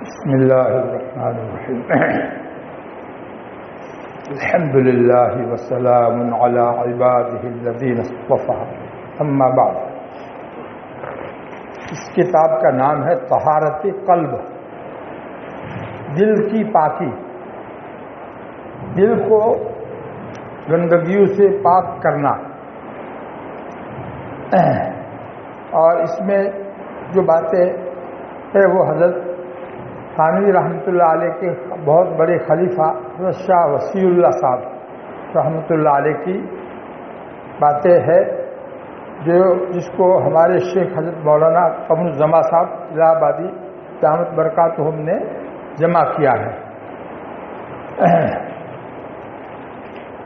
بسم الله الرحمن الرحيم الحمد لله وسلام على عباده الذين اصطفى اما بعد. اس کتاب کا نام ہے طہارت قلب، دل کی پاکی، دل کو گندگیوں سے پاک کرنا. اور اس میں جو باتیں ہے وہ حضرت تھانوی رحمۃ اللہ علیہ کے بہت بڑے خلیفہ حضرت شاہ وسیع اللہ صاحب رحمۃ اللہ علیہ کی باتیں ہیں، جس کو ہمارے شیخ حضرت مولانا قمر الزما صاحب الہ آبادی دامت برکاتہم نے جمع کیا ہے.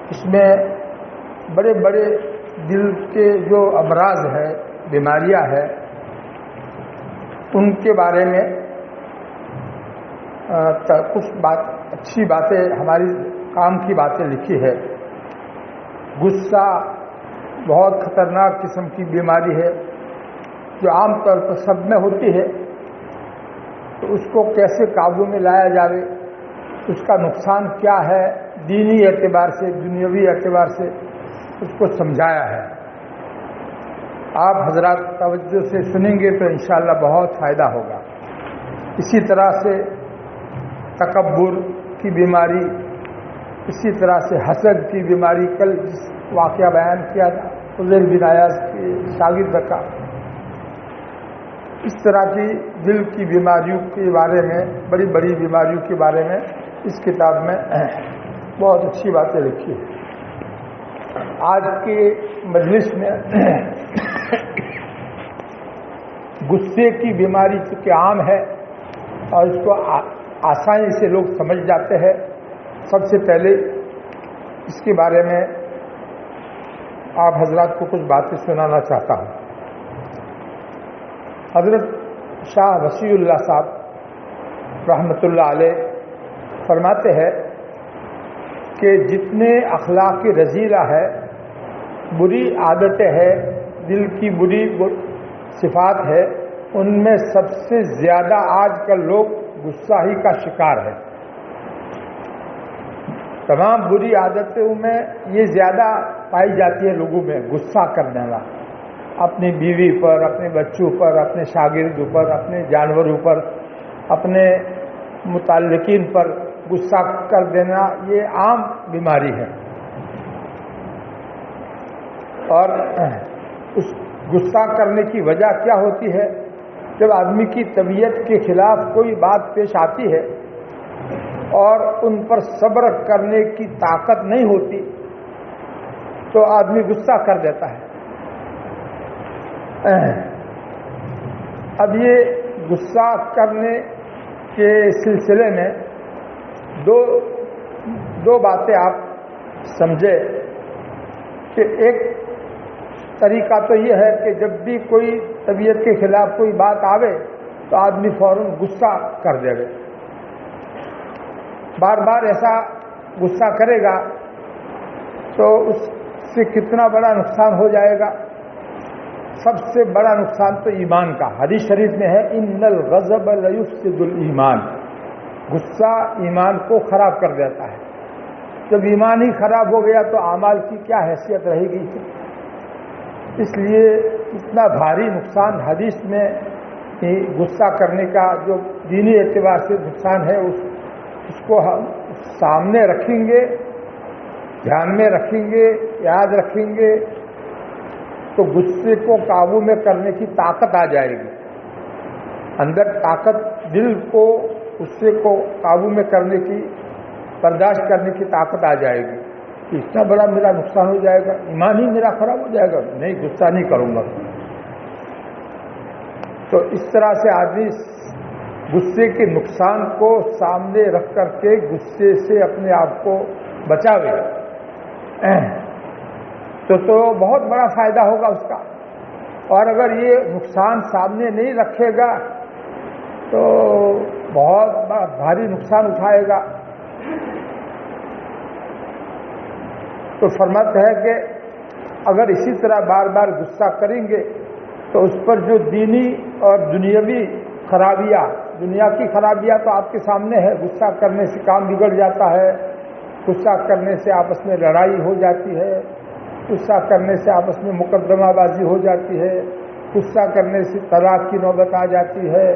اس میں بڑے بڑے دل کے جو امراض ہیں، بیماریاں ہیں، ان کے بارے میں کچھ اچھی باتیں، ہماری کام کی باتیں لکھی ہے. غصہ بہت خطرناک قسم کی بیماری ہے جو عام طور پر سب میں ہوتی ہے. تو اس کو کیسے قابو میں لایا جائے، اس کا نقصان کیا ہے، دینی اعتبار سے دنیاوی اعتبار سے اس کو سمجھایا ہے. آپ حضرات توجہ سے سنیں گے تو انشاءاللہ بہت فائدہ ہوگا. اسی طرح سے تکبر کی بیماری، اسی طرح سے حسد کی بیماری، کل جس واقعہ بیان کیا تھا فضیل بن ایاز کے شاگرد کا، اس طرح کی دل کی بیماریوں کے بارے میں، بڑی بڑی بیماریوں کے بارے میں اس کتاب میں بہت اچھی باتیں لکھی ہیں. آج کے مجلس میں غصے کی بیماری چونکہ عام ہے اور اس کو آسانی سے لوگ سمجھ جاتے ہیں، سب سے پہلے اس کے بارے میں آپ حضرات کو کچھ باتیں سنانا چاہتا ہوں. حضرت شاہ وسیع اللہ صاحب رحمۃ اللہ علیہ فرماتے ہیں کہ جتنے اخلاق رذیلہ ہے، بری عادتیں ہیں، دل کی بری صفات ہے، ان میں سب سے زیادہ آج کل لوگ غصہ ہی کا شکار ہے. تمام بری عادتوں میں یہ زیادہ پائی جاتی ہے لوگوں میں، غصہ کرنے والا، اپنی بیوی پر، اپنے بچوں پر، اپنے شاگردوں پر، اپنے جانوروں پر، اپنے متعلقین پر غصہ کر دینا، یہ عام بیماری ہے. اور اس غصہ کرنے کی وجہ کیا ہوتی ہے؟ جب آدمی کی طبیعت کے خلاف کوئی بات پیش آتی ہے اور ان پر صبر کرنے کی طاقت نہیں ہوتی تو آدمی غصہ کر دیتا ہے. اب یہ غصہ کرنے کے سلسلے میں دو باتیں آپ سمجھے کہ ایک طریقہ تو یہ ہے کہ جب بھی کوئی طبیعت کے خلاف کوئی بات آوے تو آدمی فوراً غصہ کر دے گا. بار بار ایسا غصہ کرے گا تو اس سے کتنا بڑا نقصان ہو جائے گا. سب سے بڑا نقصان تو ایمان کا. حدیث شریف میں ہے ان الغضب لیفسد الایمان، غصہ ایمان کو خراب کر دیتا ہے. جب ایمان ہی خراب ہو گیا تو اعمال کی کیا حیثیت رہے گی؟ اس لیے اتنا بھاری نقصان حدیث میں غصہ کرنے کا جو دینی اعتبار سے نقصان ہے اس کو ہم سامنے رکھیں گے، دھیان میں رکھیں گے، یاد رکھیں گے تو غصے کو قابو میں کرنے کی طاقت آ جائے گی. اندر طاقت، دل کو غصے کو قابو میں کرنے کی، برداشت کرنے کی طاقت آ جائے گی. اتنا بڑا میرا نقصان ہو جائے گا، ایمان ہی میرا خراب ہو جائے گا، نہیں غصہ نہیں کروں گا. تو اس طرح سے آدمی غصے کے نقصان کو سامنے رکھ کر کے غصے سے اپنے آپ کو بچاوے تو بہت بڑا فائدہ ہوگا اس کا. اور اگر یہ نقصان سامنے نہیں رکھے گا تو بہت بھاری نقصان اٹھائے گا. تو فرماتے ہے کہ اگر اسی طرح بار بار غصہ کریں گے تو اس پر جو دینی اور دنیاوی خرابیاں دنیا کی خرابیاں تو آپ کے سامنے ہے. غصہ کرنے سے کام بگڑ جاتا ہے, غصہ کرنے سے آپس میں لڑائی ہو جاتی ہے, غصہ کرنے سے آپس میں مقدمہ بازی ہو جاتی ہے, غصہ کرنے سے طلاق کی نوبت آ جاتی ہے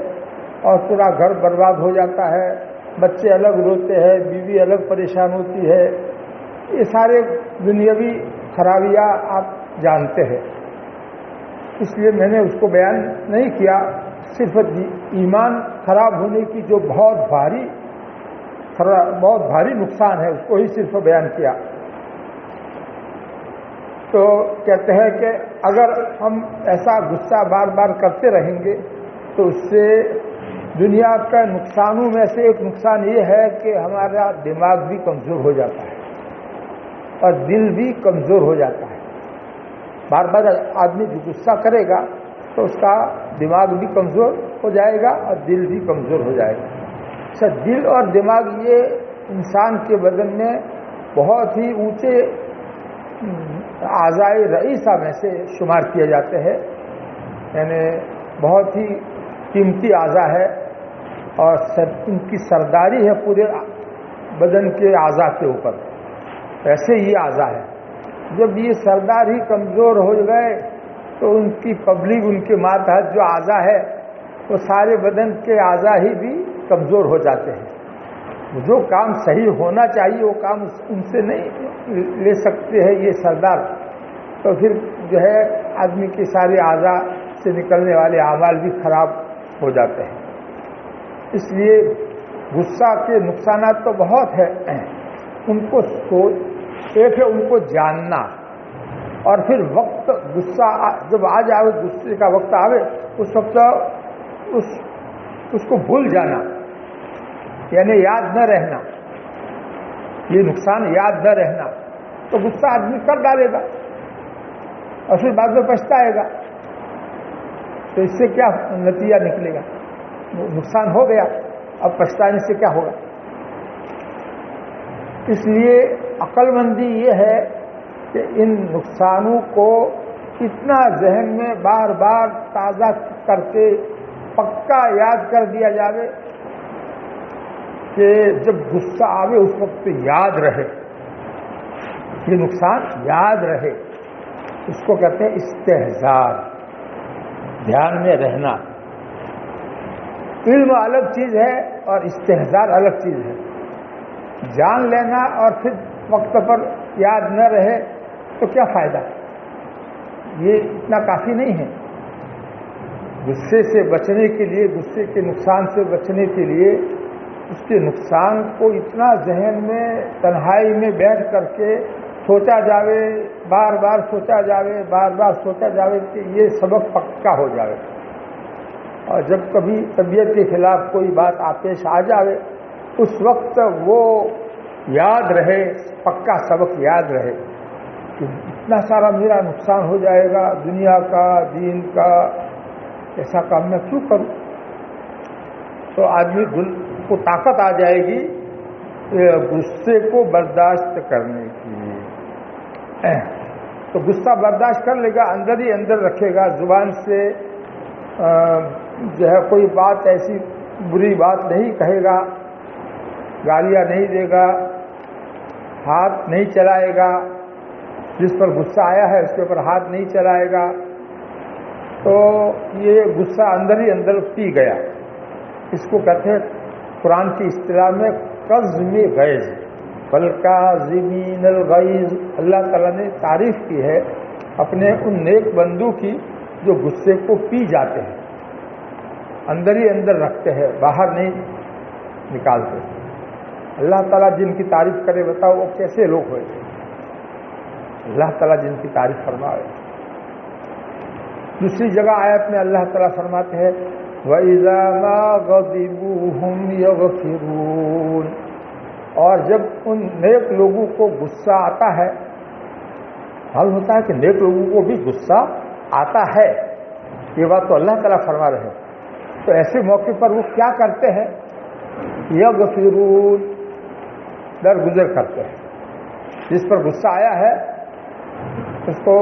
اور پورا گھر برباد ہو جاتا ہے, بچے الگ روتے ہیں, بیوی الگ پریشان ہوتی ہے. یہ سارے دنیاوی خرابیاں آپ جانتے ہیں, اس لیے میں نے اس کو بیان نہیں کیا. صرف ایمان خراب ہونے کی جو بہت بھاری نقصان ہے اس کو ہی صرف بیان کیا. تو کہتے ہیں کہ اگر ہم ایسا غصہ بار بار کرتے رہیں گے تو اس سے دنیا کا نقصانوں میں سے ایک نقصان یہ ہے کہ ہمارا دماغ بھی کمزور ہو جاتا ہے اور دل بھی کمزور ہو جاتا ہے. بار بار آدمی جو غصہ کرے گا تو اس کا دماغ بھی کمزور ہو جائے گا اور دل بھی کمزور ہو جائے گا. اچھا, دل اور دماغ یہ انسان کے بدن میں بہت ہی اونچے اعضائے رئیسہ میں سے شمار کیے جاتے ہیں, یعنی بہت ہی قیمتی اعضاء ہے اور ان کی سرداری ہے پورے بدن کے اعضاء کے اوپر. ایسے یہ اعضاء ہے. جب یہ سردار ہی کمزور ہو گئے تو ان کی پبلک, ان کے ماتحت جو اعضاء ہے وہ سارے بدن کے اعضاء ہی بھی کمزور ہو جاتے ہیں. جو کام صحیح ہونا چاہیے وہ کام ان سے نہیں لے سکتے ہیں یہ سردار, تو پھر جو ہے آدمی کے سارے اعضاء سے نکلنے والے اعمال بھی خراب ہو جاتے ہیں. اس لیے غصہ کے نقصانات تو بہت ہیں. ان کو ایک ہے ان کو جاننا, اور پھر وقت غصہ جب آ جائے, غصے کا وقت آوے, اس وقت اس کو بھول جانا, یعنی یاد نہ رہنا. یہ نقصان یاد نہ رہنا, تو غصہ آدمی کر ڈالے گا اور پھر بعد میں پچھتائے گا. تو اس سے کیا نتیجہ نکلے گا؟ نقصان ہو گیا, اب پچھتانے سے کیا ہوگا؟ اس لیے عقل مندی یہ ہے کہ ان نقصانوں کو اتنا ذہن میں بار بار تازہ کر کے پکا یاد کر دیا جائے کہ جب غصہ آوے اس وقت یاد رہے, یہ نقصان یاد رہے. اس کو کہتے ہیں استحضار, دھیان میں رہنا. علم الگ چیز ہے اور استحضار الگ چیز ہے. جان لینا اور پھر وقت پر یاد نہ رہے تو کیا فائدہ؟ یہ اتنا کافی نہیں ہے. غصے سے بچنے کے لیے, غصے کے نقصان سے بچنے کے لیے اس کے نقصان کو اتنا ذہن میں تنہائی میں بیٹھ کر کے سوچا جاوے, بار بار سوچا جاوے, بار بار سوچا جاوے کہ یہ سبق پکا ہو جاوے. اور جب کبھی طبیعت کے خلاف کوئی بات پیش آ جاوے اس وقت وہ یاد رہے, پکا سبق یاد رہے کہ اتنا سارا میرا نقصان ہو جائے گا دنیا کا, دین کا, ایسا کام میں کیوں کروں؟ تو آدمی کو طاقت آ جائے گی غصے کو برداشت کرنے کی. تو غصہ برداشت کر لے گا, اندر ہی اندر رکھے گا, زبان سے جو ہے کوئی بات ایسی بری بات نہیں کہے گا, گالیاں نہیں دے گا, ہاتھ نہیں چلائے گا, جس پر غصہ آیا ہے اس کے اوپر ہاتھ نہیں چلائے گا. تو یہ غصہ اندر ہی اندر پی گیا. اس کو کہتے ہیں قرآن کی اصطلاح میں قزم غیظ, والکاظمین الغیظ. اللہ تعالیٰ نے تعریف کی ہے اپنے ان نیک بندوں کی جو غصے کو پی جاتے ہیں, اندر ہی اندر رکھتے ہیں, باہر نہیں نکالتے. اللہ تعالیٰ جن کی تعریف کرے, بتاؤ وہ کیسے لوگ ہوئے تھے؟ اللہ تعالیٰ جن کی تعریف فرمائے. دوسری جگہ آیت میں اللہ تعالیٰ فرماتے ہیں وَإِذَا مَا غَضِبُوا هُمْ يَغْفِرُونَ. اور جب ان نیک لوگوں کو غصہ آتا ہے, حال ہوتا ہے کہ نیک لوگوں کو بھی غصہ آتا ہے, یہ بات تو اللہ تعالیٰ فرما رہے ہیں. تو ایسے موقع پر وہ کیا کرتے ہیں؟ یغفرون, درگزر کرتے ہیں. جس پر غصہ آیا ہے اس کو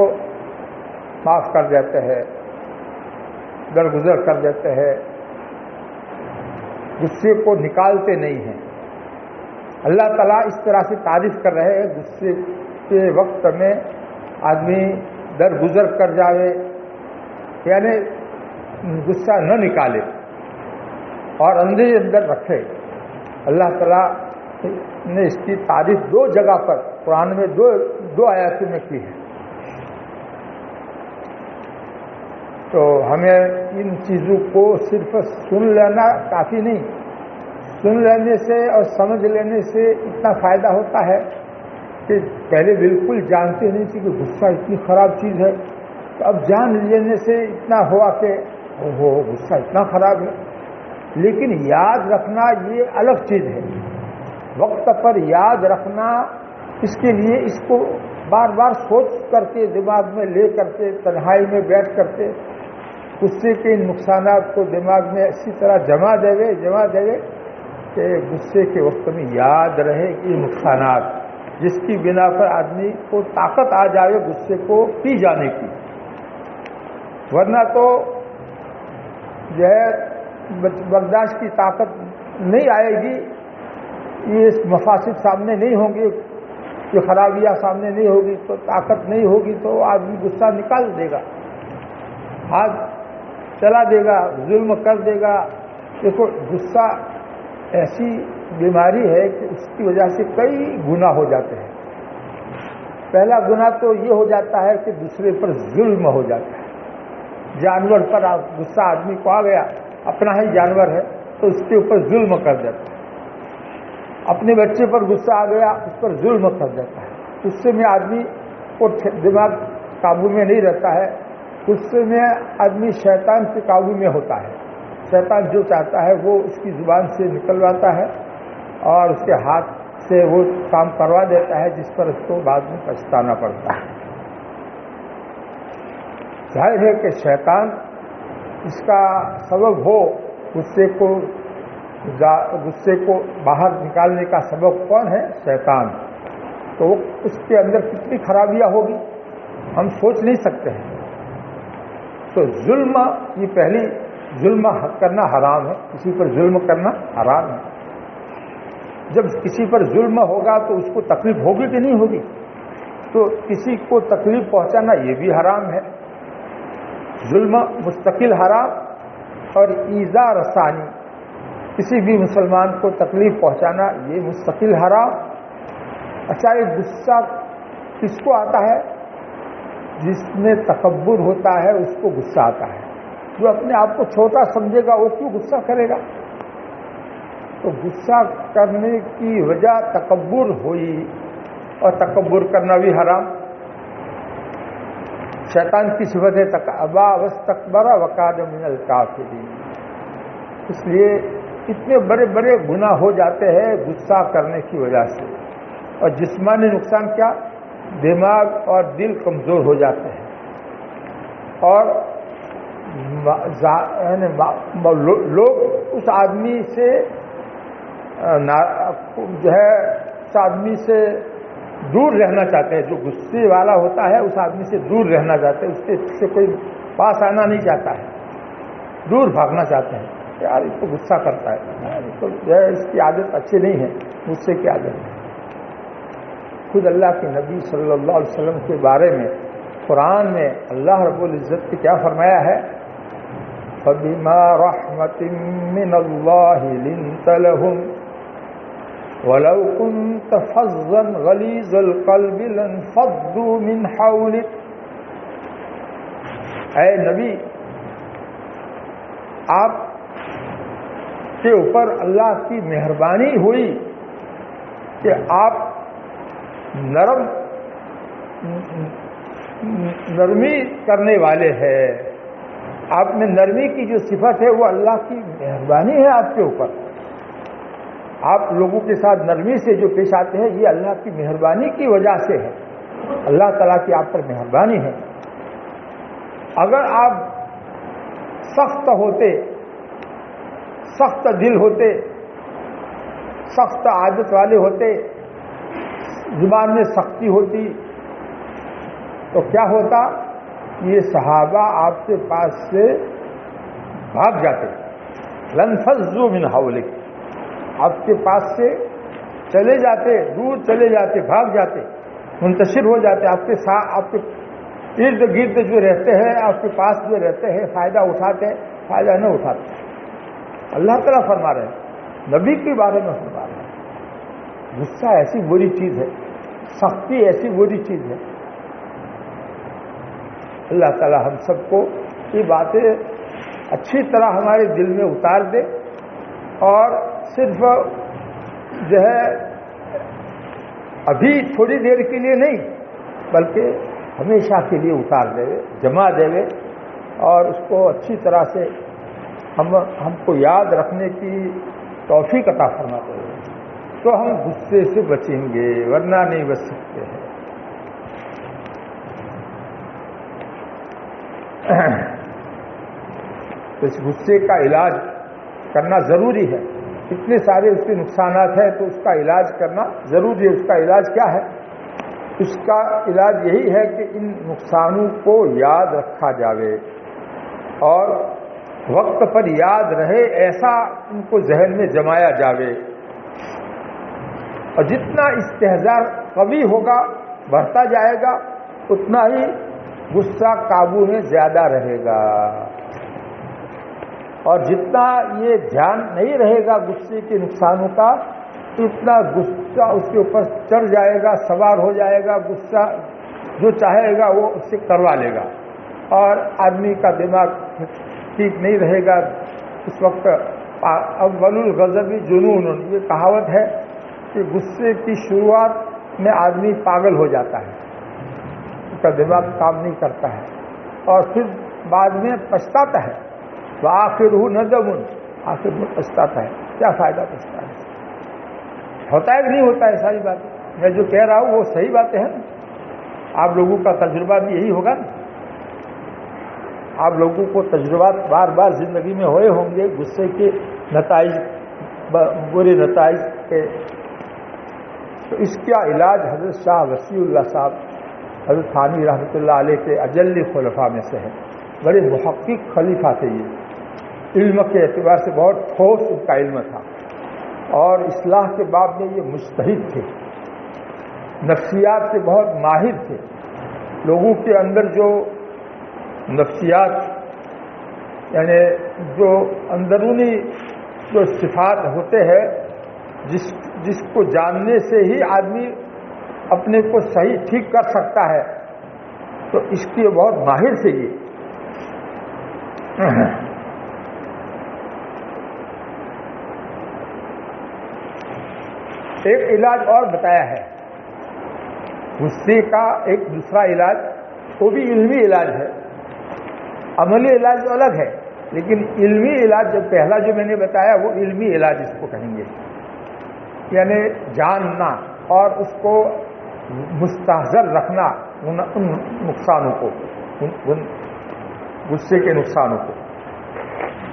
معاف کر دیتے ہیں, درگزر کر دیتے ہیں. غصے کو نکالتے نہیں ہیں. اللہ تعالیٰ اس طرح سے تعریف کر رہے ہیں غصے کے وقت میں آدمی درگزر کر جائے، یعنی غصہ نہ نکالے اور اندر اندر رکھے. اللہ تعالیٰ نے اس کی تعریف 2 جگہ پر قرآن میں دو آیاتوں میں کی ہے. تو ہمیں ان چیزوں کو صرف سن لینا کافی نہیں، سن لینے سے اور سمجھ لینے سے اتنا فائدہ ہوتا ہے کہ پہلے بالکل جانتے نہیں تھے کہ غصہ اتنی خراب چیز ہے، تو اب جان لینے سے اتنا ہوا کہ وہ غصہ اتنا خراب ہے. لیکن یاد رکھنا یہ الگ چیز ہے. وقت پر یاد رکھنا، اس کے لیے اس کو بار بار سوچ کر کے دماغ میں لے کر کے تنہائی میں بیٹھ کر کے غصے کے ان نقصانات کو دماغ میں اسی طرح جمع دے گئے کہ غصے کے وقت میں یاد رہے کہ یہ نقصانات، جس کی بنا پر آدمی کو طاقت آ جائے غصے کو پی جانے کی. ورنہ تو جو ہے برداشت کی طاقت نہیں آئے گی، یہ مفاسد سامنے نہیں ہوں گے، یہ خرابیاں سامنے نہیں ہوگی، تو طاقت نہیں ہوگی تو آدمی غصہ نکال دے گا، ہاتھ چلا دے گا، ظلم کر دے گا. دیکھو غصہ ایسی بیماری ہے کہ اس کی وجہ سے کئی گناہ ہو جاتے ہیں. پہلا گناہ تو یہ ہو جاتا ہے کہ دوسرے پر ظلم ہو جاتا ہے. جانور پر غصہ آدمی کو آ گیا، اپنا ہی جانور ہے تو اس کے اوپر ظلم کر دیتا ہے. اپنے بچے پر غصہ آ گیا، اس پر ظلم کر دیتا ہے. غصے میں آدمی کو دماغ قابو میں نہیں رہتا ہے، غصے میں آدمی شیطان کے قابو میں ہوتا ہے. شیطان جو چاہتا ہے وہ اس کی زبان سے نکلواتا ہے اور اس کے ہاتھ سے وہ کام کروا دیتا ہے، جس پر اس کو بعد میں پچھتانا پڑتا ہے. ظاہر ہے کہ شیطان اس کا سبب ہو، غصے کو باہر نکالنے کا سبب کون ہے؟ شیطان. تو اس کے اندر کتنی خرابیاں ہوگی ہم سوچ نہیں سکتے ہیں. تو ظلم، یہ پہلی ظلم کرنا حرام ہے، کسی پر ظلم کرنا حرام ہے. جب کسی پر ظلم ہوگا تو اس کو تکلیف ہوگی کہ نہیں ہوگی؟ تو کسی کو تکلیف پہنچانا یہ بھی حرام ہے. ظلم مستقل حرام اور ایذا رسانی، کسی بھی مسلمان کو تکلیف پہنچانا یہ مستقل حرام. اچھا، یہ غصہ کس کو آتا ہے؟ جس میں تکبر ہوتا ہے اس کو غصہ آتا ہے. جو اپنے آپ کو چھوٹا سمجھے گا وہ کیوں غصہ کرے گا؟ تو غصہ کرنے کی وجہ تکبر ہوئی، اور تکبر کرنا بھی حرام. شیطان کی صفت ہے ابا واستکبر وکان من الکافرین. اس لیے اتنے بڑے بڑے گناہ ہو جاتے ہیں غصہ کرنے کی وجہ سے. اور جسمانی نقصان کیا؟ دماغ اور دل کمزور ہو جاتے ہیں، اور لوگ اس آدمی سے جو ہے اس آدمی سے دور رہنا چاہتے ہیں. جو غصے والا ہوتا ہے اس آدمی سے دور رہنا چاہتے ہیں، اس سے کوئی پاس آنا نہیں چاہتا ہے، دور بھاگنا چاہتے ہیں. یار اس کو غصہ کرتا ہے، تو اس کی عادت اچھی نہیں ہے، غصے کی عادت ہے. خود اللہ کے نبی صلی اللہ علیہ وسلم کے بارے میں قرآن میں اللہ رب العزت نے کیا فرمایا ہے؟ فَبِمَا رَحْمَةٍ مِّنَ اللَّهِ لِنتَ لَهُمْ وَلَوْ كُنْتَ فَظًّا غَلِيظَ الْقَلْبِ لَانفَضُّوا مِنْ حَوْلِكَ. اے نبی، آپ کے اوپر اللہ کی مہربانی ہوئی کہ آپ نرمی کرنے والے ہیں. آپ میں نرمی کی جو صفت ہے وہ اللہ کی مہربانی ہے آپ کے اوپر. آپ لوگوں کے ساتھ نرمی سے جو پیش آتے ہیں یہ اللہ کی مہربانی کی وجہ سے ہے. اللہ تعالیٰ کی آپ پر مہربانی ہے. اگر آپ سخت ہوتے، سخت دل ہوتے، سخت عادت والے ہوتے، زبان میں سختی ہوتی، تو کیا ہوتا؟ یہ صحابہ آپ کے پاس سے بھاگ جاتے. لنفضوا من حولک، آپ کے پاس سے چلے جاتے، دور چلے جاتے، بھاگ جاتے، منتشر ہو جاتے، آپ کے ساتھ، آپ کے ارد گرد جو رہتے ہیں، آپ کے پاس جو رہتے ہیں، فائدہ اٹھاتے، فائدہ نہ اٹھاتے۔ اللہ تعالیٰ فرما رہے ہیں، نبی کے بارے میں فرما رہے ہیں، غصہ ایسی بری چیز ہے، سختی ایسی بری چیز ہے۔ اللہ تعالیٰ ہم سب کو یہ باتیں اچھی طرح ہمارے دل میں اتار دے، اور صرف جو ہے ابھی تھوڑی دیر کے لیے نہیں، بلکہ ہمیشہ کے لیے اتار دے، جما دے، اور اس کو اچھی طرح سے ہم کو یاد رکھنے کی توفیق عطا فرماتے ہیں، تو ہم غصے سے بچیں گے، ورنہ نہیں بچ سکتے ہیں۔ تو اس غصے کا علاج کرنا ضروری ہے، اتنے سارے اس کے نقصانات ہیں، تو اس کا علاج کرنا ضروری ہے۔ اس کا علاج کیا ہے؟ اس کا علاج یہی ہے کہ ان نقصانوں کو یاد رکھا جاوے، اور وقت پر یاد رہے ایسا ان کو ذہن میں جمایا جاوے، اور جتنا استحضار قوی ہوگا، بڑھتا جائے گا، اتنا ہی غصہ قابو میں زیادہ رہے گا، اور جتنا یہ دھیان نہیں رہے گا غصے کے نقصانوں کا، اتنا غصہ اس کے اوپر چڑھ جائے گا، سوار ہو جائے گا، غصہ جو چاہے گا وہ اس سے کروا لے گا، اور آدمی کا دماغ ٹھیک نہیں رہے گا۔ اس وقت اول الغضب جنون، یہ کہاوت ہے کہ غصے کی شروعات میں آدمی پاگل ہو جاتا ہے، اس کا دماغ کام نہیں کرتا ہے، اور پھر بعد میں پچھتاتا ہے، وآخرہ ندم، آخر میں پچھتاتا ہے، کیا فائدہ پچھتا ہے؟ ہوتا ہے کہ نہیں ہوتا ہے؟ ساری باتیں میں جو کہہ رہا ہوں وہ صحیح باتیں ہیں، آپ لوگوں کا تجربہ بھی یہی ہوگا نا، آپ لوگوں کو تجربات بار بار زندگی میں ہوئے ہوں گے غصے کے نتائج، برے نتائج کے۔ تو اس کا علاج حضرت شاہ وسیع اللہ صاحب، حضرت ثانی رحمۃ اللہ علیہ کے اجل خلفاء میں سے ہے، بڑے محقق خلیفہ تھے، یہ علم کے اعتبار سے بہت ٹھوس ان کا علم تھا، اور اصلاح کے باب میں یہ مجتہد تھے، نفسیات سے بہت ماہر تھے، لوگوں کے اندر جو نفسیات یعنی جو اندرونی جو صفات ہوتے ہیں، جس کو جاننے سے ہی آدمی اپنے کو صحیح ٹھیک کر سکتا ہے، تو اس کے بہت ماہر تھے یہ۔ ایک علاج اور بتایا ہے غصے کا، ایک دوسرا علاج، وہ بھی علمی علاج ہے، عملی علاج تو الگ ہے، لیکن علمی علاج جو پہلا جو میں نے بتایا وہ علمی علاج اس کو کہیں گے، یعنی جاننا اور اس کو مستحضر رکھنا ان نقصانوں کو، ان غصے کے نقصانوں کو۔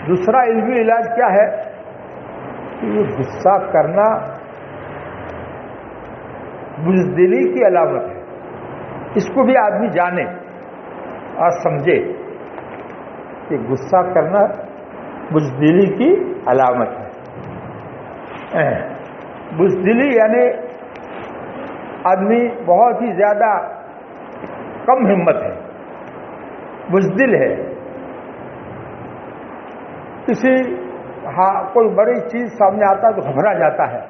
دوسرا علمی علاج کیا ہے کہ یہ غصہ کرنا بزدلی کی علامت ہے، اس کو بھی آدمی جانے اور سمجھے کہ غصہ کرنا بزدلی کی علامت ہے۔ بزدلی یعنی آدمی بہت ہی زیادہ کم ہمت ہے، بزدل ہے، کوئی بڑی چیز سامنے آتا ہے تو گھبرا جاتا ہے،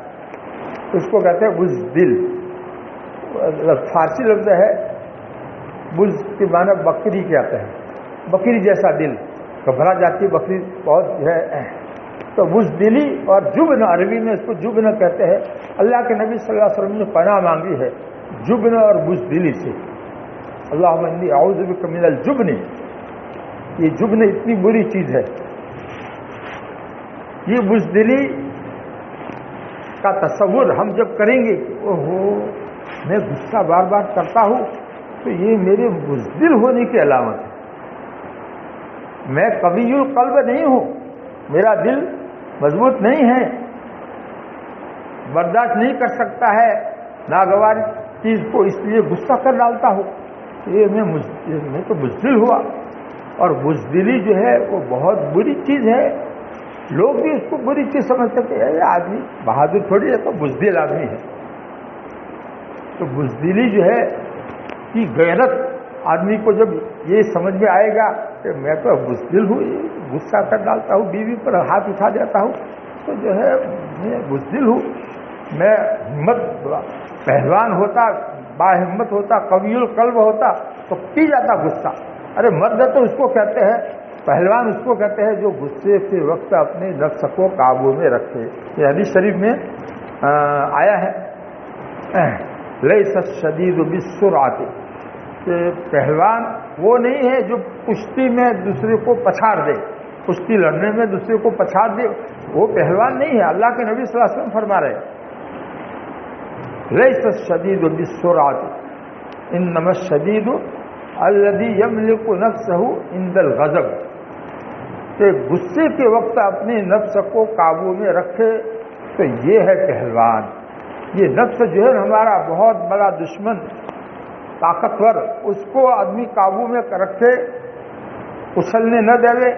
اس کو کہتے ہیں بزدل۔ فارسی لفظ ہے، بز کے معنی بکری کہتے ہیں، بکری جیسا دل، گھبرا جاتی بکری بہت ہے، تو بزدلی اور جبن، عربی میں اس کو جبن کہتے ہیں۔ اللہ کے نبی صلی اللہ علیہ وسلم نے پناہ مانگی ہے جبن اور بزدلی سے، اللہم انی اعوذ بک من الجبن۔ یہ جبن اتنی بری چیز ہے، یہ بزدلی کا تصور ہم جب کریں گے کہ اوہو میں غصہ بار بار کرتا ہوں تو یہ میرے بزدل ہونے کی علامت ہے، میں قوی القلب نہیں ہوں، میرا دل مضبوط نہیں ہے، برداشت نہیں کر سکتا ہے ناگوار چیز کو، اس لیے غصہ کر ڈالتا ہوں، یہ میں تو بزدل ہوا۔ اور بزدلی جو ہے وہ بہت بری چیز ہے، لوگ بھی اس کو بری چیز سمجھتے کہ یہ آدمی بہادر تھوڑی ہے، تو بزدل آدمی ہے. تو بزدلی جو ہے کی غیرت آدمی کو جب یہ سمجھ میں آئے گا کہ میں تو بزدل ہوں، غصہ کر ڈالتا ہوں، بیوی پر ہاتھ اٹھا دیتا ہوں، تو جو ہے میں بزدل ہوں. میں ہمت پہلوان ہوتا، باہمت ہوتا، قوی القلب ہوتا تو پی جاتا غصہ. ارے مرد تو اس کو کہتے ہیں، پہلوان اس کو کہتے ہیں جو غصے کے وقت اپنے نفس کو قابو میں رکھے. یہ حدیث شریف میں آیا ہے، لیس الشدید بالسرعۃ، کہ پہلوان وہ نہیں ہے جو کشتی میں دوسرے کو پچھاڑ دے، کشتی لڑنے میں دوسرے کو پچھاڑ دے، وہ پہلوان نہیں ہے. اللہ کے نبی صلی اللہ علیہ وسلم فرما رہے ہیں لیس الشدید بالسرعۃ انما الشدید الذی یملک نفسہ عند الغضب، کہ غصے کے وقت اپنے نفس کو قابو میں رکھے تو یہ ہے پہلوان. یہ نفس جو ہے ہمارا بہت بڑا دشمن طاقتور، اس کو آدمی قابو میں رکھے، اچھلنے نہ دے،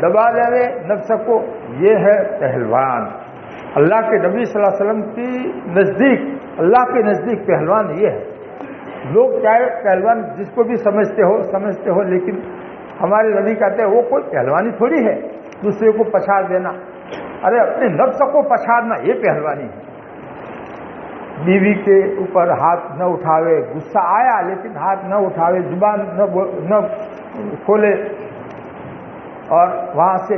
دبا دے نفس کو، یہ ہے پہلوان. اللہ کے نبی صلی اللہ علیہ وسلم کی نزدیک، اللہ کے نزدیک پہلوان یہ ہے. لوگ چاہے پہلوان جس کو بھی سمجھتے ہو، لیکن ہمارے نبی کہتے ہیں وہ کوئی پہلوانی تھوڑی ہے دوسرے کو پچھاڑ دینا. ارے اپنے نفس کو پچھاڑنا یہ پہلوانی ہے. بیوی کے اوپر ہاتھ نہ اٹھاوے، غصہ آیا لیکن ہاتھ نہ اٹھاوے، زبان نہ کھولے، اور وہاں سے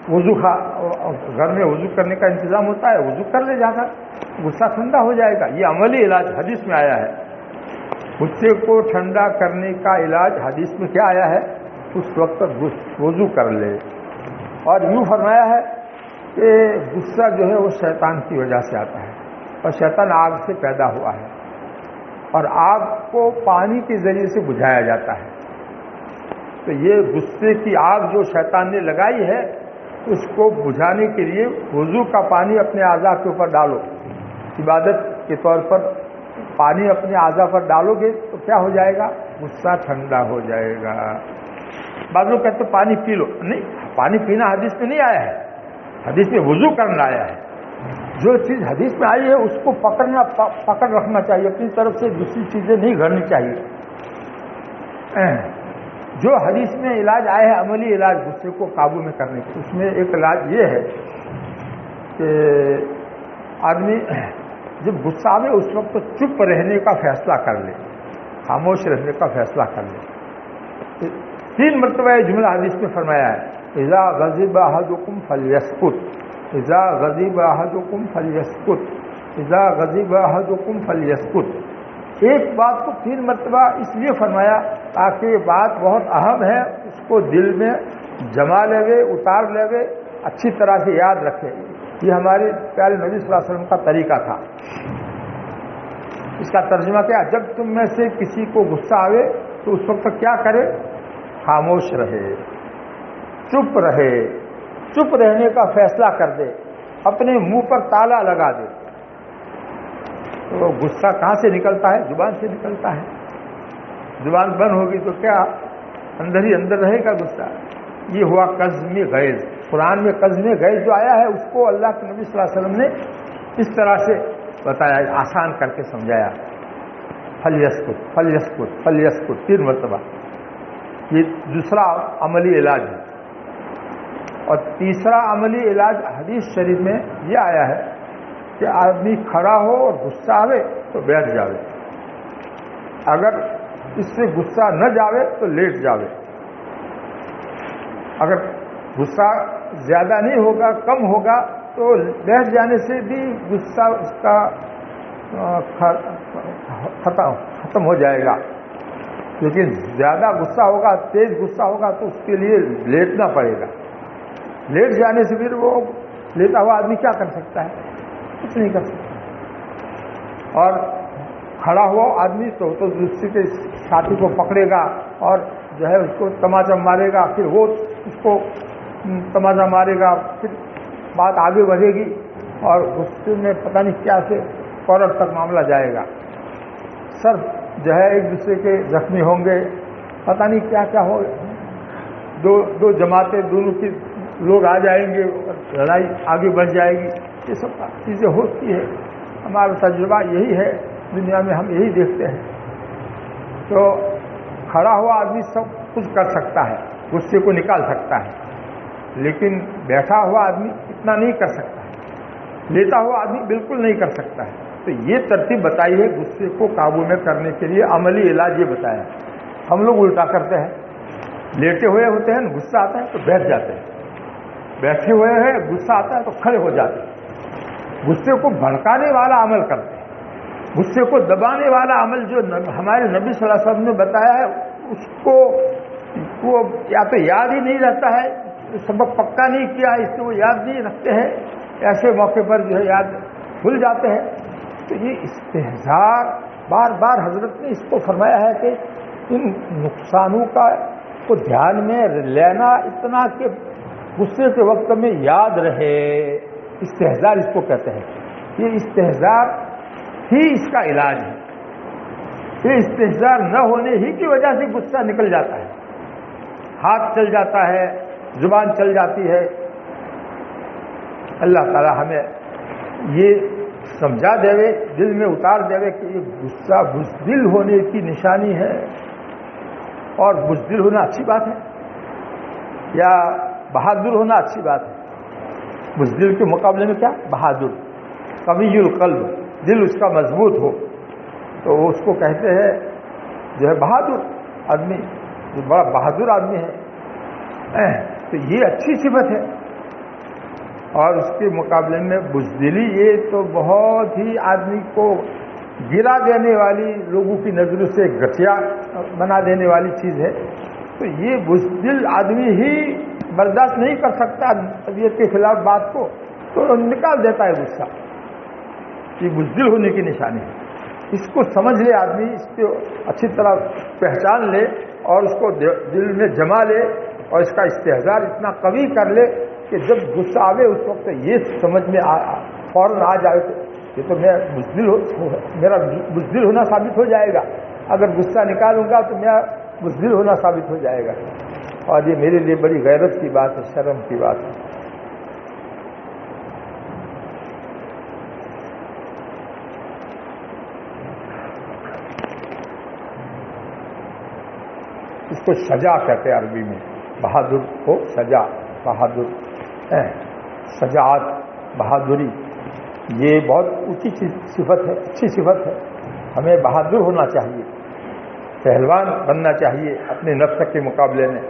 گھر میں وضو کرنے کا انتظام ہوتا ہے، وضو کر لے جا کر، غصہ ٹھنڈا ہو جائے گا. یہ عملی علاج حدیث میں آیا ہے. غصے کو ٹھنڈا کرنے کا علاج حدیث میں کیا آیا ہے؟ اس وقت وضو کر لے. اور یوں فرمایا ہے کہ غصہ جو ہے وہ شیطان کی وجہ سے آتا ہے، اور شیطان آگ سے پیدا ہوا ہے، اور آگ کو پانی کے ذریعے سے بجھایا جاتا ہے. تو یہ غصے کی آگ جو شیطان نے لگائی ہے، اس کو بجھانے کے لیے وضو کا پانی اپنے اعضاء کے اوپر ڈالو. عبادت کے طور پر پانی اپنے اعضاء پر ڈالو گے تو کیا ہو جائے گا؟ غصہ ٹھنڈا ہو جائے گا. بعض لوگ کہتے پانی پی لو، نہیں، پانی پینا حدیث میں نہیں آیا ہے، حدیث میں وضو کرنا آیا ہے. جو چیز حدیث میں آئی ہے اس کو پکڑ رکھنا چاہیے، اپنی طرف سے دوسری چیزیں نہیں گھڑنی چاہیے. جو حدیث میں علاج آئے ہیں عملی علاج غصے کو قابو میں کرنے کے، اس میں ایک علاج یہ ہے کہ آدمی جب غصہ آئے اس وقت چپ رہنے کا فیصلہ کر لے، خاموش رہنے کا فیصلہ کر لے. 3 مرتبہ یہ جملہ حدیث میں فرمایا ہے، اذا غضب احدکم فلیسکت، اذا غضب احدکم فلیسکت، اذا غضب احدکم فلیسکت. ایک بات کو 3 مرتبہ اس لیے فرمایا تاکہ یہ بات بہت اہم ہے، اس کو دل میں جما لے، اتار لے، اچھی طرح سے یاد رکھے. یہ ہمارے پیارے نبی صلی اللہ علیہ وسلم کا طریقہ تھا. اس کا ترجمہ کیا؟ جب تم میں سے کسی کو غصہ آئے تو اس وقت کیا کرے؟ خاموش رہے، چپ رہے، چپ رہنے کا فیصلہ کر دے، اپنے منہ پر تالا لگا دے. تو غصہ کہاں سے نکلتا ہے؟ زبان سے نکلتا ہے. زبان بند ہوگی تو کیا اندر ہی اندر رہے گا غصہ. یہ ہوا قزم غیظ. قرآن میں قزم غیظ جو آیا ہے اس کو اللہ کے نبی صلی اللہ علیہ وسلم نے اس طرح سے بتایا، آسان کر کے سمجھایا. فلیسکت، فلیسکت، فلیسکت 3 مرتبہ. یہ دوسرا عملی علاج ہے. اور تیسرا عملی علاج حدیث شریف میں یہ آیا ہے کہ آدمی کھڑا ہو اور غصہ آوے تو بیٹھ جاوے، اگر اس سے غصہ نہ جاوے تو لیٹ جاوے. اگر غصہ زیادہ نہیں ہوگا، کم ہوگا تو بیٹھ جانے سے بھی غصہ اس کا ختم ہو جائے گا. لیکن زیادہ غصہ ہوگا، تیز غصہ ہوگا تو اس کے لیے لیٹنا پڑے گا. لیٹ جانے سے پھر وہ لیٹا ہوا آدمی کیا کر سکتا ہے؟ کچھ نہیں کر سکتا. اور کھڑا ہوا آدمی تو دوسرے کے ساتھی کو پکڑے گا اور جو ہے اس کو تماچا مارے گا، پھر وہ اس کو تماچا مارے گا، پھر بات آگے بڑھے گی اور غصے میں پتہ نہیں کیا سے کورٹ تک معاملہ جائے گا. سر جو ہے ایک دوسرے کے زخمی ہوں گے، پتہ نہیں کیا کیا ہو. دو جماعتیں، دونوں کی لوگ آ جائیں گے اور لڑائی آگے بڑھ جائے گی. یہ سب چیزیں ہوتی ہے. ہمارا تجربہ یہی ہے, دنیا میں ہم یہی دیکھتے ہیں. تو کھڑا ہوا آدمی سب کچھ کر سکتا ہے, غصے کو نکال سکتا ہے, لیکن بیٹھا ہوا آدمی اتنا نہیں کر سکتا ہے, لیٹا ہوا آدمی بالکل نہیں کر سکتا ہے. تو یہ ترتیب بتائی ہے غصے کو قابو میں کرنے کے لیے, عملی علاج یہ بتایا. ہم لوگ الٹا کرتے ہیں, لیٹے ہوئے ہوتے ہیں, غصہ آتا ہے تو بیٹھ جاتے ہیں, بیٹھے ہوئے ہیں غصہ آتا ہے تو کھڑے ہو جاتے ہیں. غصے کو بھڑکانے والا عمل کرتے ہیں, غصے کو دبانے والا عمل جو ہمارے نبی صلی اللہ علیہ وسلم نے بتایا ہے, اس کو وہ یا تو یاد ہی نہیں رہتا ہے, سبق پکا نہیں کیا ہے, اس سے وہ یاد نہیں رکھتے ہیں, ایسے موقع پر جو ہے یاد بھول جاتے ہیں. تو یہ استحضار بار بار حضرت نے اس کو فرمایا ہے کہ ان نقصانوں کو دھیان میں لینا اتنا کہ غصے کے وقت میں یاد رہے. استحضار اس کو کہتے ہیں. یہ استحضار ہی اس کا علاج ہے. یہ استحضار نہ ہونے ہی کی وجہ سے غصہ نکل جاتا ہے, ہاتھ چل جاتا ہے, زبان چل جاتی ہے. اللہ تعالی ہمیں یہ سمجھا دے, دل میں اتار دے کہ یہ غصہ بزدل ہونے کی نشانی ہے. اور بزدل ہونا اچھی بات ہے یا بہادر ہونا اچھی بات ہے؟ بزدل کے مقابلے میں کیا بہادر, قوی القلب, دل اس کا مضبوط ہو تو اس کو کہتے ہیں جو ہے بہادر آدمی, جو بڑا بہادر آدمی ہے. تو یہ اچھی صفت ہے. اور اس کے مقابلے میں بزدلی, یہ تو بہت ہی آدمی کو گرا دینے والی, لوگوں کی نظروں سے گھٹیا بنا دینے والی چیز ہے. تو یہ بزدل آدمی ہی برداشت نہیں کر سکتا طبیعت کے خلاف بات کو, تو نکال دیتا ہے غصہ. یہ بزدل ہونے کی نشانی ہے. اس کو سمجھ لے آدمی, اس کو اچھی طرح پہچان لے اور اس کو دل میں جما لے اور اس کا استحضار اتنا قوی کر لے کہ جب غصہ آوے اس وقت یہ سمجھ میں فوراً آ جائے کہ یہ تو میں میرا بزدل ہونا ثابت ہو جائے گا. اگر غصہ نکالوں گا تو میرا بزدل ہونا ثابت ہو جائے گا. اور یہ میرے لیے بڑی غیرت کی بات ہے, شرم کی بات ہے. اس کو سجا کہتے ہیں عربی میں, بہادر کو سجا, بہادر, سجاعت, بہادری, یہ بہت اونچی صفت ہے, اچھی صفت ہے. ہمیں بہادر ہونا چاہیے, پہلوان بننا چاہیے اپنے نفس کے مقابلے میں.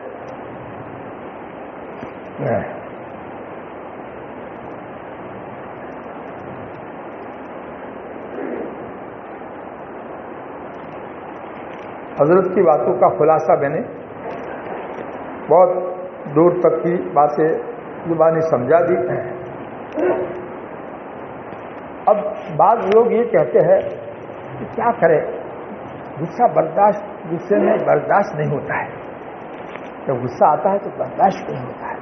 حضرت کی باتوں کا خلاصہ میں نے بہت دور تک کی باتیں زبانی سمجھا دی. اب بعض لوگ یہ کہتے ہیں کہ کیا کرے, غصے میں برداشت نہیں ہوتا ہے, جب غصہ آتا ہے تو برداشت نہیں ہوتا ہے.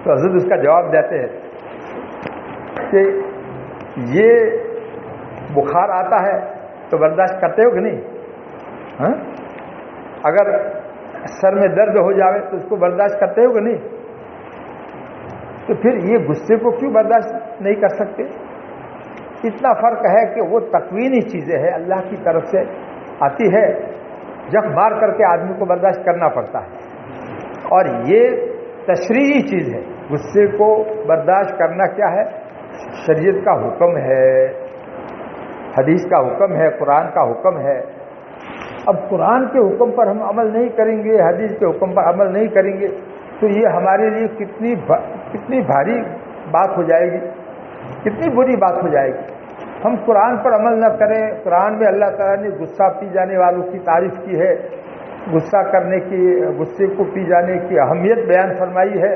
تو حضرت اس کا جواب دیتے ہیں کہ یہ بخار آتا ہے تو برداشت کرتے ہو کہ نہیں؟ ہاں, اگر سر میں درد ہو جاوے تو اس کو برداشت کرتے ہو کہ نہیں؟ تو پھر یہ غصے کو کیوں برداشت نہیں کر سکتے؟ اتنا فرق ہے کہ وہ تکوینی چیزیں ہیں, اللہ کی طرف سے آتی ہے, جب مار کر کے آدمی کو برداشت کرنا پڑتا ہے. اور یہ تشریعی چیز ہے. غصے کو برداشت کرنا کیا ہے؟ شریعت کا حکم ہے, حدیث کا حکم ہے, قرآن کا حکم ہے. اب قرآن کے حکم پر ہم عمل نہیں کریں گے, حدیث کے حکم پر عمل نہیں کریں گے, تو یہ ہمارے لیے کتنی بھاری بات ہو جائے گی, کتنی بری بات ہو جائے گی. ہم قرآن پر عمل نہ کریں. قرآن میں اللہ تعالیٰ نے غصہ پی جانے والوں کی تعریف کی ہے, غصہ کرنے کی, غصے کو پی جانے کی اہمیت بیان فرمائی ہے,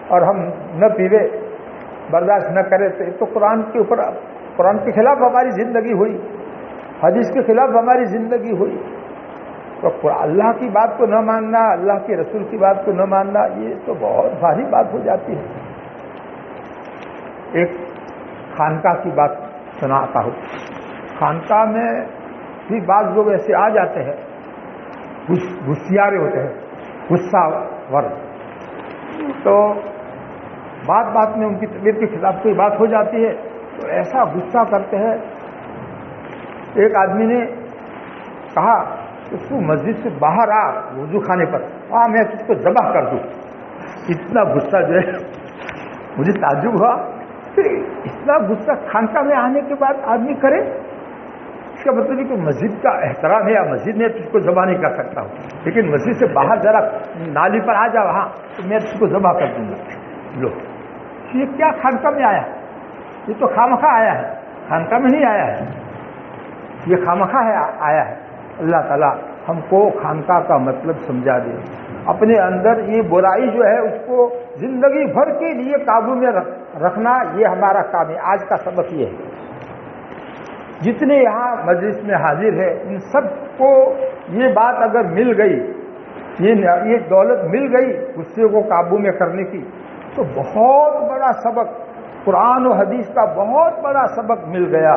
اور ہم نہ پیوے, برداشت نہ کریں, تو یہ تو قرآن کے خلاف ہماری زندگی ہوئی, حدیث کے خلاف ہماری زندگی ہوئی. تو اللہ کی بات کو نہ ماننا, اللہ کے رسول کی بات کو نہ ماننا, یہ تو بہت بھاری بات ہو جاتی ہے. ایک خانقاہ کی بات سناتا ہوں. خانقاہ میں بھی بعض لوگ ایسے آ جاتے ہیں, غصیارے ہوتے ہیں, غصہ ور. تو بات بات میں ان کی طبیعت کے خلاف کوئی بات ہو جاتی ہے تو ایسا غصہ کرتے ہیں. ایک آدمی نے کہا کہ تو مسجد سے باہر آ وضو خانے پر، میں تجھ کو ذبح کر دوں. اتنا غصہ جو ہے مجھے تعجب ہوا کہ اتنا غصہ خانقاہ میں آنے کے بعد آدمی کرے. اس کا مطلب ہے کہ مسجد کا احترام ہے، یا مسجد میں تجھ کو ذبح نہیں کر سکتا ہوں، لیکن مسجد سے باہر ذرا نالی پر آ جا وہاں تو میں تجھ کو ذبح کر دوں گا. لو یہ کیا خانقاہ میں آیا؟ یہ تو خامخواہ آیا ہے، خانقاہ میں نہیں آیا ہے، یہ خامخواہ ہے آیا ہے. اللہ تعالیٰ ہم کو خانقاہ کا مطلب سمجھا دے. اپنے اندر یہ برائی جو ہے اس کو زندگی بھر کے لیے قابو میں رکھنا، یہ ہمارا کام ہے. آج کا سبق یہ ہے، جتنے یہاں مجلس میں حاضر ہے ان سب کو یہ بات اگر مل گئی، یہ دولت مل گئی غصے کو قابو میں کرنے کی، تو بہت بڑا سبق، قرآن و حدیث کا بہت بڑا سبق مل گیا،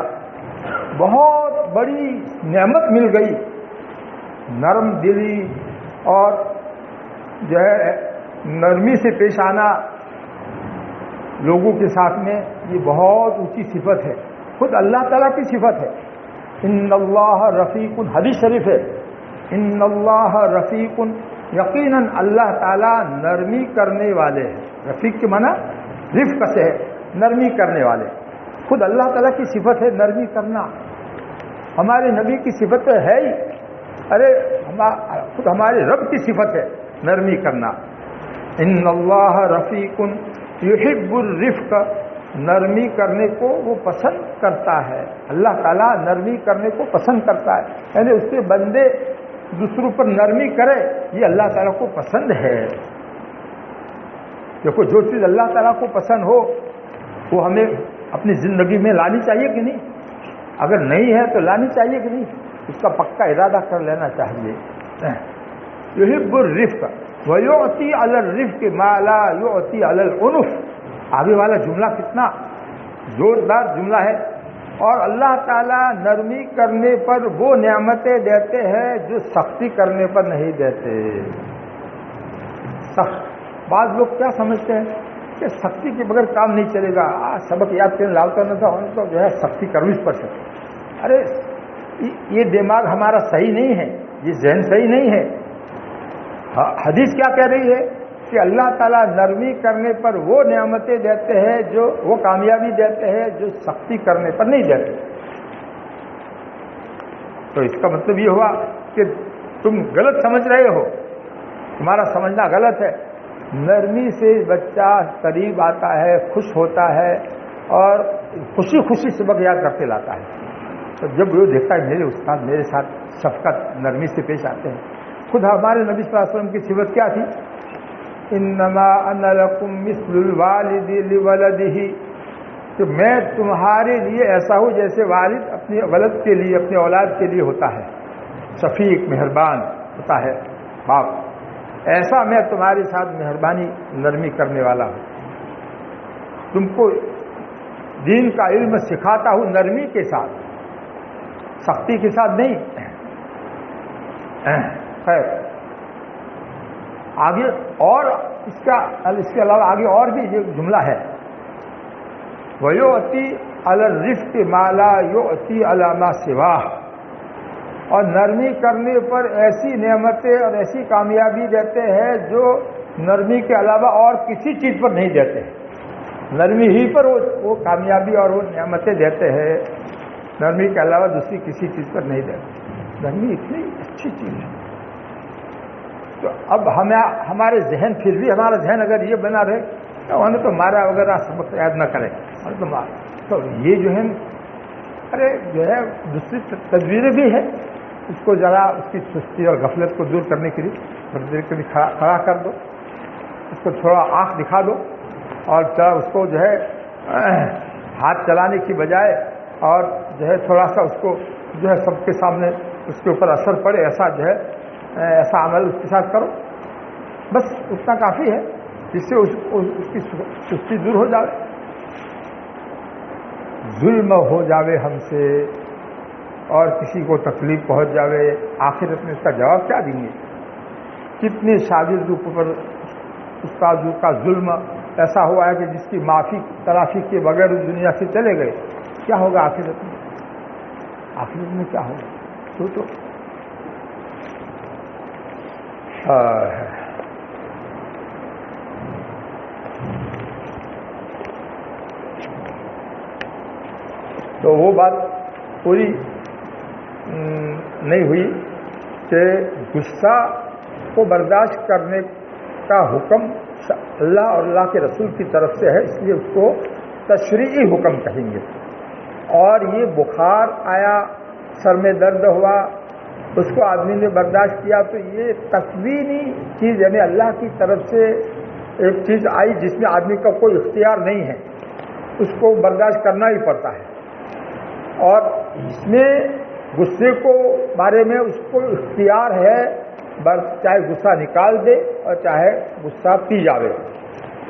بہت بڑی نعمت مل گئی. نرم دلی اور جو ہے نرمی سے پیش آنا لوگوں کے ساتھ میں، یہ بہت اونچی صفت ہے، خود اللہ تعالیٰ کی صفت ہے. ان اللہ رفیق، حدیث شریف ہے، ان اللہ رفیق، یقیناً اللہ تعالیٰ نرمی کرنے والے ہیں. رفیق کے معنی رفق سے ہے، نرمی کرنے والے. خود اللہ تعالیٰ کی صفت ہے نرمی کرنا، ہمارے نبی کی صفت تو ہے ہی، ارے خود ہمارے رب کی صفت ہے نرمی کرنا. ان اللہ رفیق یحب الرفق، نرمی کرنے کو وہ پسند کرتا ہے. اللہ تعالیٰ نرمی کرنے کو پسند کرتا ہے، یعنی اس کے بندے دوسروں پر نرمی کرے، یہ اللہ تعالیٰ کو پسند ہے. دیکھو جو چیز اللہ تعالیٰ کو پسند ہو وہ ہمیں اپنی زندگی میں لانی چاہیے کہ نہیں؟ اگر نہیں ہے تو لانی چاہیے کہ نہیں؟ اس کا پکا ارادہ کر لینا چاہیے. یحب الرفق ویعطی علی الرفق ما لا یعطی علی العنف. آگے والا جملہ کتنا زوردار جملہ ہے. اور اللہ تعالیٰ نرمی کرنے پر وہ نعمتیں دیتے ہیں جو سختی کرنے پر نہیں دیتے. بعض لوگ کیا سمجھتے ہیں کہ سختی کے بغیر کام نہیں چلے گا. سبق یاد کرنے لاؤتا نہ تھا تو جو ہے سختی کرنی پڑ سکتی. ارے یہ دماغ ہمارا صحیح نہیں ہے، یہ ذہن صحیح نہیں ہے. حدیث کیا کہہ رہی ہے کہ اللہ تعالیٰ نرمی کرنے پر وہ نعمتیں دیتے ہیں، جو وہ کامیابی دیتے ہیں جو سختی کرنے پر نہیں دیتے. تو اس کا مطلب یہ ہوا کہ تم غلط سمجھ رہے ہو، تمہارا سمجھنا غلط ہے. نرمی سے بچہ قریب آتا ہے، خوش ہوتا ہے اور خوشی خوشی سبق یاد کرتے لاتا ہے. تو جب وہ دیکھتا ہے میرے استاد میرے ساتھ شفقت نرمی سے پیش آتے ہیں. خود ہمارے نبی صلی اللہ علیہ وسلم کی صفت کیا تھی؟ انما انا لکم مثل الوالد لولدہ، کہ میں تمہارے لیے ایسا ہوں جیسے والد اپنے ولد کے لیے، اپنے اولاد کے لیے ہوتا ہے، شفیق مہربان ہوتا ہے باپ، ایسا میں تمہارے ساتھ مہربانی نرمی کرنے والا ہوں. تم کو دین کا علم سکھاتا ہوں نرمی کے ساتھ، سختی کے ساتھ نہیں. خیر آگے اور اس کے علاوہ آگے اور بھی یہ جملہ ہے، وَيُعْطِي عَلَى الرِّفْقِ مَا لَا يُعْطِي عَلَى مَا سِوَاهُ، اور نرمی کرنے پر ایسی نعمتیں اور ایسی کامیابی دیتے ہیں جو نرمی کے علاوہ اور کسی چیز پر نہیں دیتے. نرمی ہی پر وہ کامیابی اور وہ نعمتیں دیتے ہیں، نرمی کے علاوہ دوسری کسی چیز پر نہیں دیتے. نرمی اتنی اچھی چیز ہے. تو اب ہمارے ذہن، پھر بھی ہمارا ذہن اگر یہ بنا رہے تو ہمیں تو مارا وغیرہ سبق یاد نہ کرے تو یہ جو ہے ارے جو ہے دوسری تدبیریں بھی ہیں. اس کو ذرا اس کی سستی اور غفلت کو دور کرنے کے لیے تھوڑی دیر کے لیے کھڑا کر دو، اس کو تھوڑا آنکھ دکھا دو، اور اس کو جو ہے ہاتھ چلانے کی بجائے اور جو ہے تھوڑا سا اس کو جو ہے سب کے سامنے اس کے اوپر اثر پڑے ایسا جو ہے ایسا عمل اس کے ساتھ کرو. بس اتنا کافی ہے جس سے اس کی سستی دور ہو جائے. ظلم ہو جاوے ہم سے اور کسی کو تکلیف پہنچ جاوے، آخرت میں اس کا جواب کیا دیں گے؟ کتنے شاگردوں پر استادوں کا ظلم ایسا ہوا ہے کہ جس کی معافی تلافی کے بغیر اس دنیا سے چلے گئے، کیا ہوگا آخرت میں؟ آخرت میں کیا ہوگا؟ تو تو وہ بات پوری نہیں ہوئی کہ غصہ کو برداشت کرنے کا حکم اللہ اور اللہ کے رسول کی طرف سے ہے، اس لیے اس کو تشریعی حکم کہیں گے. اور یہ بخار آیا، سر میں درد ہوا، اس کو آدمی نے برداشت کیا، تو یہ تکوینی چیز، یعنی اللہ کی طرف سے ایک چیز آئی جس میں آدمی کا کوئی اختیار نہیں ہے، اس کو برداشت کرنا ہی پڑتا ہے. اور اس میں غصے کو بارے میں اس کو اختیار ہے، چاہے غصہ نکال دے اور چاہے غصہ پی جاوے.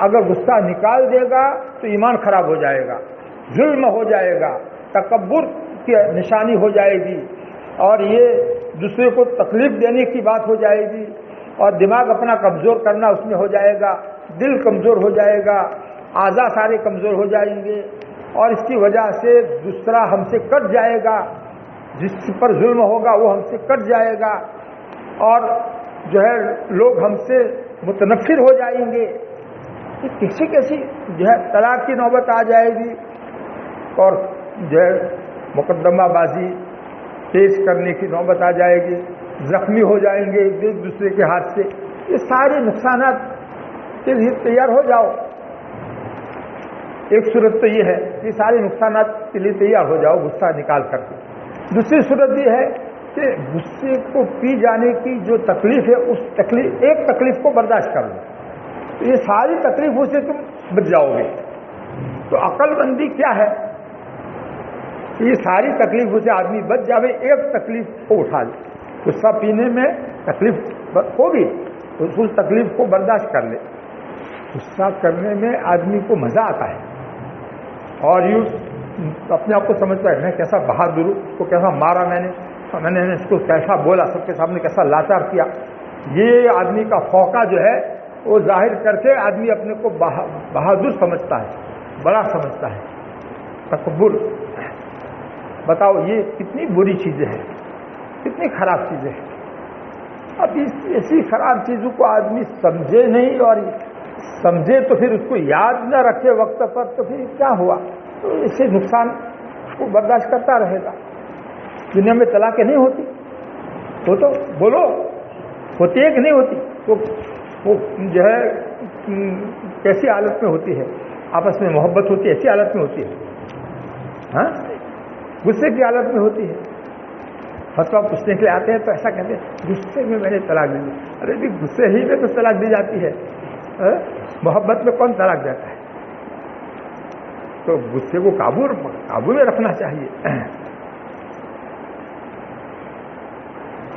اگر غصہ نکال دے گا تو ایمان خراب ہو جائے گا، ظلم ہو جائے گا، تکبر کی نشانی ہو جائے گی، اور یہ دوسرے کو تکلیف دینے کی بات ہو جائے گی، اور دماغ اپنا کمزور کرنا اس میں ہو جائے گا، دل کمزور ہو جائے گا، اعضاء سارے کمزور ہو جائیں گے، اور اس کی وجہ سے دوسرا ہم سے کٹ جائے گا، جس پر ظلم ہوگا وہ ہم سے کٹ جائے گا، اور جو ہے لوگ ہم سے متنفر ہو جائیں گے. کسی کیسی جو ہے طلاق کی نوبت آ جائے گی، اور جو ہے مقدمہ بازی پیش کرنے کی نوبت آ جائے گی، زخمی ہو جائیں گے ایک دوسرے کے ہاتھ سے. یہ سارے نقصانات کے لیے تیار ہو جاؤ. ایک صورت تو یہ ہے کہ سارے نقصانات کے لیے تیار ہو جاؤ غصہ نکال کر کے. دوسری صورت یہ ہے کہ غصے کو پی جانے کی جو تکلیف ہے، اس ایک تکلیف کو برداشت کر لو، تو یہ ساری تکلیفوں سے تم بچ جاؤ گے. تو عقل مندی کیا ہے؟ یہ ساری تکلیفوں سے آدمی بچ جاوے، ایک تکلیف کو اٹھا لے. غصہ پینے میں تکلیف ہوگی تو اس تکلیف کو برداشت کر لے. غصہ کرنے میں آدمی کو مزہ آتا ہے، اور یوں اپنے آپ کو سمجھتا ہے میں کیسا بہادر ہوں، اس کو کیسا مارا میں نے اس کو کیسا بولا، سب کے سامنے کیسا لاچار کیا. یہ آدمی کا فوقہ جو ہے وہ ظاہر کر کے آدمی اپنے کو بہادر سمجھتا ہے، بڑا سمجھتا ہے. تکبر، بتاؤ یہ کتنی بری چیزیں ہیں، کتنی خراب چیزیں ہیں. اب ایسی خراب چیزوں کو آدمی سمجھے نہیں، اور سمجھے تو پھر اس کو یاد نہ رکھے وقت پر، تو پھر کیا ہوا؟ تو اسے نقصان کو برداشت کرتا رہے گا. دنیا میں طلاقیں نہیں ہوتی، وہ تو بولو ہوتی ہے کہ نہیں ہوتی؟ تو وہ جو ہے کیسی حالت میں ہوتی ہے؟ آپس میں محبت ہوتی ہے، ایسی حالت میں ہوتی ہے؟ ہاں، غصے کی حالت میں ہوتی ہے. فتویٰ پوچھنے کے لیے آتے ہیں تو ایسا کہتے ہیں غصے میں میں نے طلاق دی. ارے بھی غصے ہی میں تو طلاق دی جاتی ہے، محبت میں کون طلاق دیتا ہے؟ تو غصے کو قابو میں رکھنا چاہیے.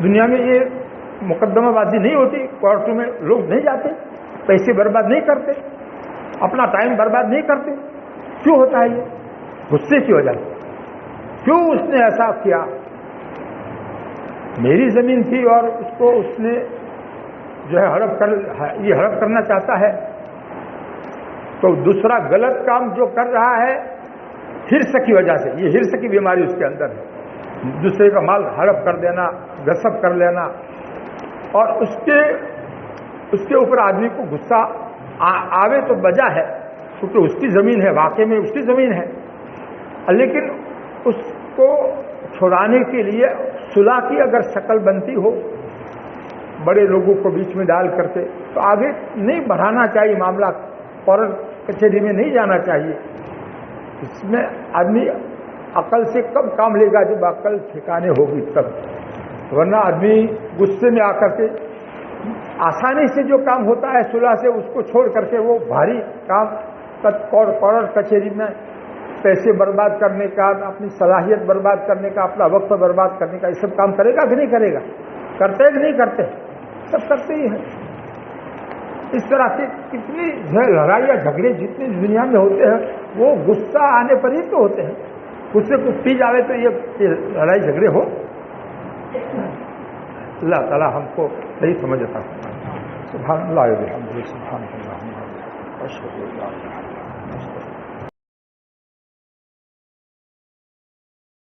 دنیا میں یہ مقدمہ بازی نہیں ہوتی، کورٹوں میں لوگ نہیں جاتے، پیسے برباد نہیں کرتے، اپنا ٹائم برباد نہیں کرتے. کیوں ہوتا ہے یہ؟ غصے کی وجہ سے. کیوں اس نے ایسا کیا؟ میری زمین تھی اور اس نے جو ہے ہڑپ کرنا چاہتا ہے، تو دوسرا غلط کام جو کر رہا ہے ہرس کی وجہ سے، یہ ہرس کی بیماری اس کے اندر ہے. دوسرے کا مال ہڑپ کر دینا، غصب کر لینا، اور اس کے اوپر آدمی کو غصہ آوے تو بجا ہے، کیونکہ اس کی زمین ہے، واقعی میں اس کی زمین ہے. لیکن اس کو چھڑانے کے لیے صلح کی اگر شکل بنتی ہو بڑے لوگوں کو بیچ میں ڈال کر کے، تو آگے نہیں بڑھانا چاہیے معاملہ، فوراً کچہری میں نہیں جانا چاہیے. اس میں آدمی عقل سے کب کام لے گا؟ جب عقل ٹھکانے ہوگی تب. ورنہ آدمی غصے میں آ کر کے آسانی سے جو کام ہوتا ہے صلح سے، اس کو چھوڑ کر کے وہ بھاری کام فوراً کچہری میں پیسے برباد کرنے کا، اپنی صلاحیت برباد کرنے کا، اپنا وقت برباد کرنے کا، یہ سب کام کرے گا کہ نہیں کرے گا؟ کرتے کہ نہیں کرتے؟ سب کرتے ہی ہیں. اس طرح سے کتنی لڑائیاں جھگڑے جتنے دنیا میں ہوتے ہیں وہ غصہ آنے پر ہی تو ہوتے ہیں. غصے کو پی جاوے تو یہ لڑائی جھگڑے ہو. اللہ تعالیٰ ہم کو صحیح سمجھتا ہے. سبحان اللہ و بحمدہ، سبحان اللہ. اشهد ان لا الہ الا